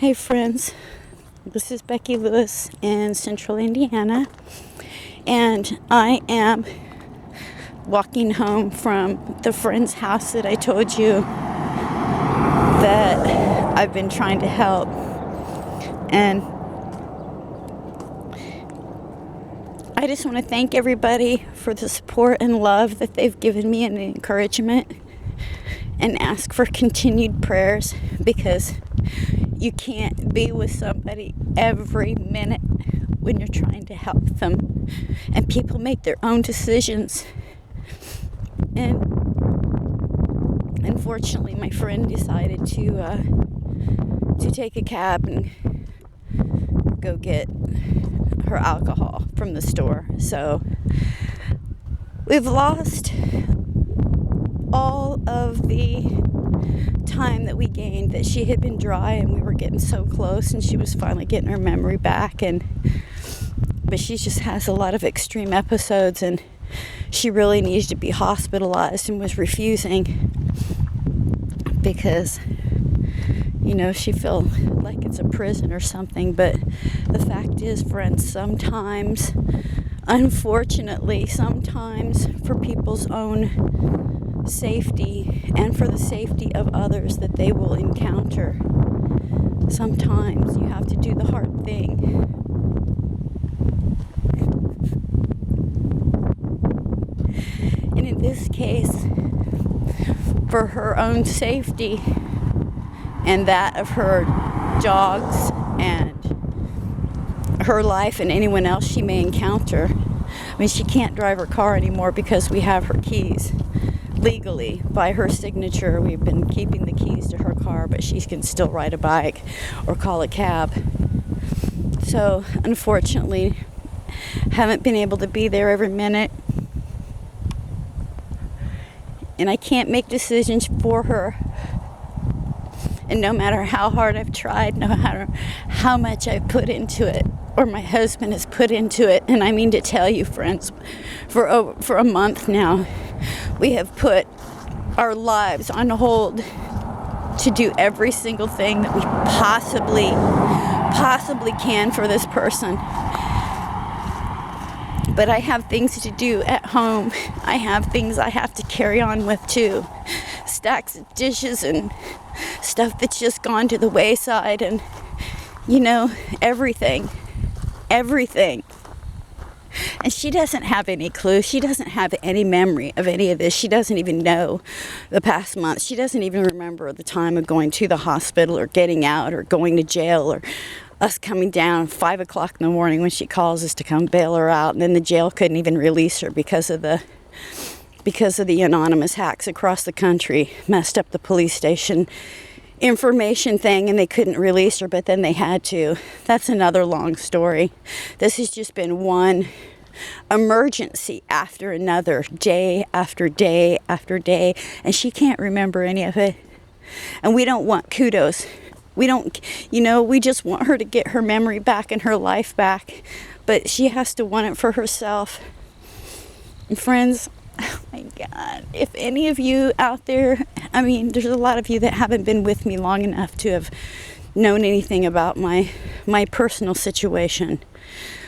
Hey friends, this is Becky Lewis in Central Indiana, and I am walking home from the friend's house that I told you that I've been trying to help. And I just want to thank everybody for the support and love that they've given me and the encouragement, and ask for continued prayers, because you can't be with somebody every minute when you're trying to help them. And people make their own decisions. And unfortunately, my friend decided to take a cab and go get her alcohol from the store. So we've lost all of the time that we gained, that she had been dry and we were getting so close, and she was finally getting her memory back. But she just has a lot of extreme episodes, and she really needs to be hospitalized and was refusing because, she felt like it's a prison or something. But the fact is, friends, sometimes, unfortunately, for people's own safety and for the safety of others that they will encounter, sometimes you have to do the hard thing. And in this case, for her own safety and that of her dogs and her life and anyone else she may encounter. She can't drive her car anymore because we have her keys legally by her signature. We've been keeping the keys to her car, but she can still ride a bike or call a cab. So unfortunately, haven't been able to be there every minute, and I can't make decisions for her. And no matter how hard I've tried, no matter how much I've put into it, or my husband has put into it, and I mean to tell you, friends, for a month now, we have put our lives on hold to do every single thing that we possibly can for this person. But I have things to do at home. I have things I have to carry on with too. Stacks of dishes and stuff that's just gone to the wayside, and everything. And she doesn't have any clue. She doesn't have any memory of any of this. She doesn't even know the past month. She doesn't even remember the time of going to the hospital or getting out or going to jail, or us coming down 5 o'clock in the morning when she calls us to come bail her out. And then the jail couldn't even release her because of the anonymous hacks across the country messed up the police station information thing, and they couldn't release her, but then they had to. That's another long story. This has just been one emergency after another, day after day after day, and she can't remember any of it. And we don't want kudos. We don't, we just want her to get her memory back and her life back, but she has to want it for herself. And friends, oh my God, if any of you out there, there's a lot of you that haven't been with me long enough to have known anything about my personal situation,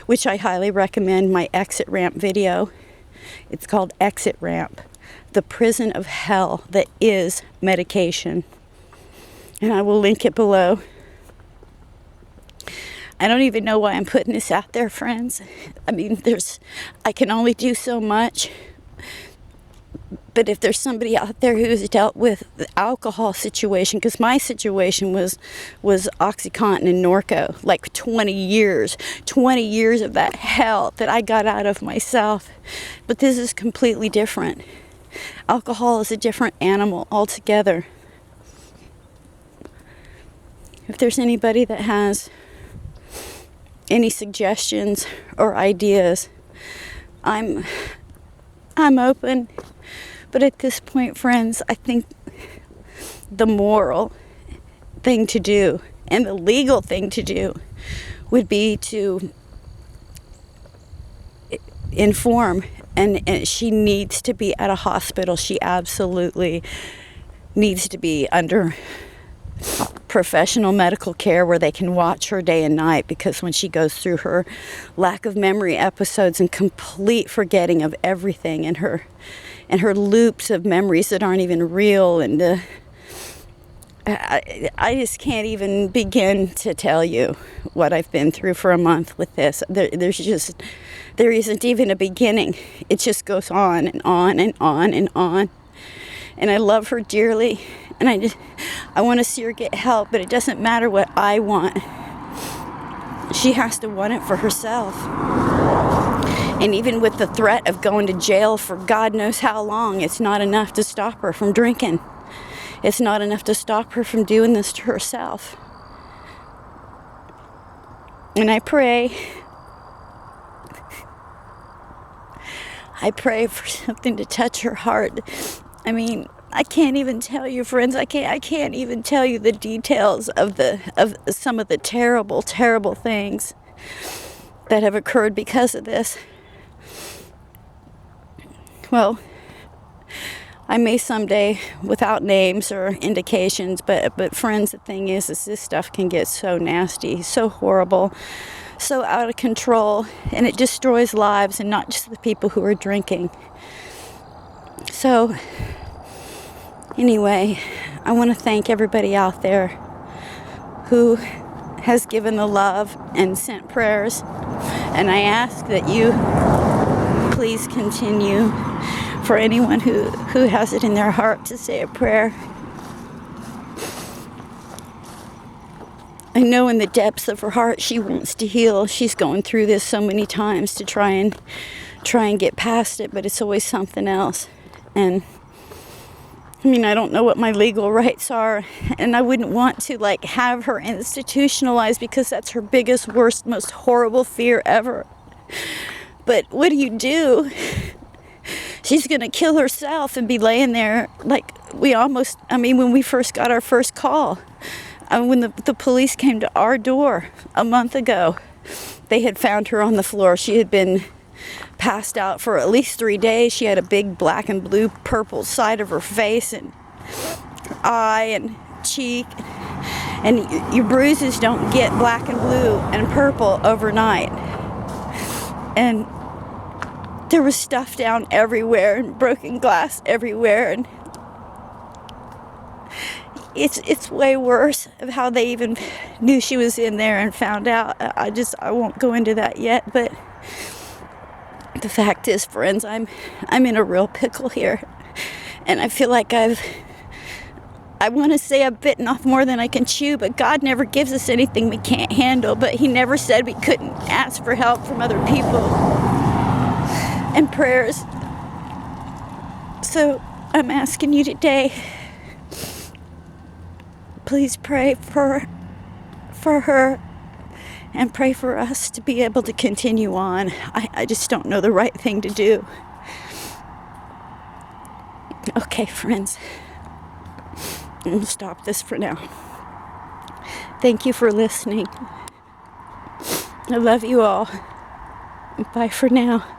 which I highly recommend my exit ramp video. It's called Exit Ramp, the prison of hell that is medication. And I will link it below. I don't even know why I'm putting this out there, friends. I can only do so much. But if there's somebody out there who's dealt with the alcohol situation, because my situation was OxyContin and Norco, like 20 years of that hell that I got out of myself. But this is completely different. Alcohol is a different animal altogether. If there's anybody that has any suggestions or ideas, I'm open. But at this point, friends, I think the moral thing to do and the legal thing to do would be to inform, and she needs to be at a hospital. She absolutely needs to be under professional medical care where they can watch her day and night, because when she goes through her lack of memory episodes and complete forgetting of everything, and her loops of memories that aren't even real, and I just can't even begin to tell you what I've been through for a month with this. There isn't even a beginning. It just goes on and on and on and on. And I love her dearly, and I want to see her get help, but it doesn't matter what I want. She has to want it for herself. And even with the threat of going to jail for God knows how long, it's not enough to stop her from drinking. It's not enough to stop her from doing this to herself. And I pray for something to touch her heart. I mean, I can't even tell you, friends. I can't even tell you the details of some of the terrible, terrible things that have occurred because of this. Well, I may someday, without names or indications, but friends, the thing is this stuff can get so nasty, so horrible, so out of control, and it destroys lives, and not just the people who are drinking. So, anyway, I want to thank everybody out there who has given the love and sent prayers, and I ask that you please continue. For anyone who has it in their heart to say a prayer. I know in the depths of her heart she wants to heal. She's going through this so many times to try and get past it, but it's always something else. And I mean, I don't know what my legal rights are, and I wouldn't want to have her institutionalized, because that's her biggest, worst, most horrible fear ever. But what do? She's going to kill herself and be laying there when we first got our first call, when the police came to our door a month ago, they had found her on the floor. She had been passed out for at least 3 days. She had a big black and blue purple side of her face and her eye and cheek. And your bruises don't get black and blue and purple overnight. And there was stuff down everywhere and broken glass everywhere, and it's way worse of how they even knew she was in there and found out. I won't go into that yet, but the fact is, friends, I'm in a real pickle here, and I feel like I want to say I've bitten off more than I can chew, but God never gives us anything we can't handle, but He never said we couldn't ask for help from other people and prayers. So I'm asking you today, please pray for her and pray for us to be able to continue on. I just don't know the right thing to do. Okay, friends, I'm gonna stop this for now. Thank you for listening. I love you all. Bye for now.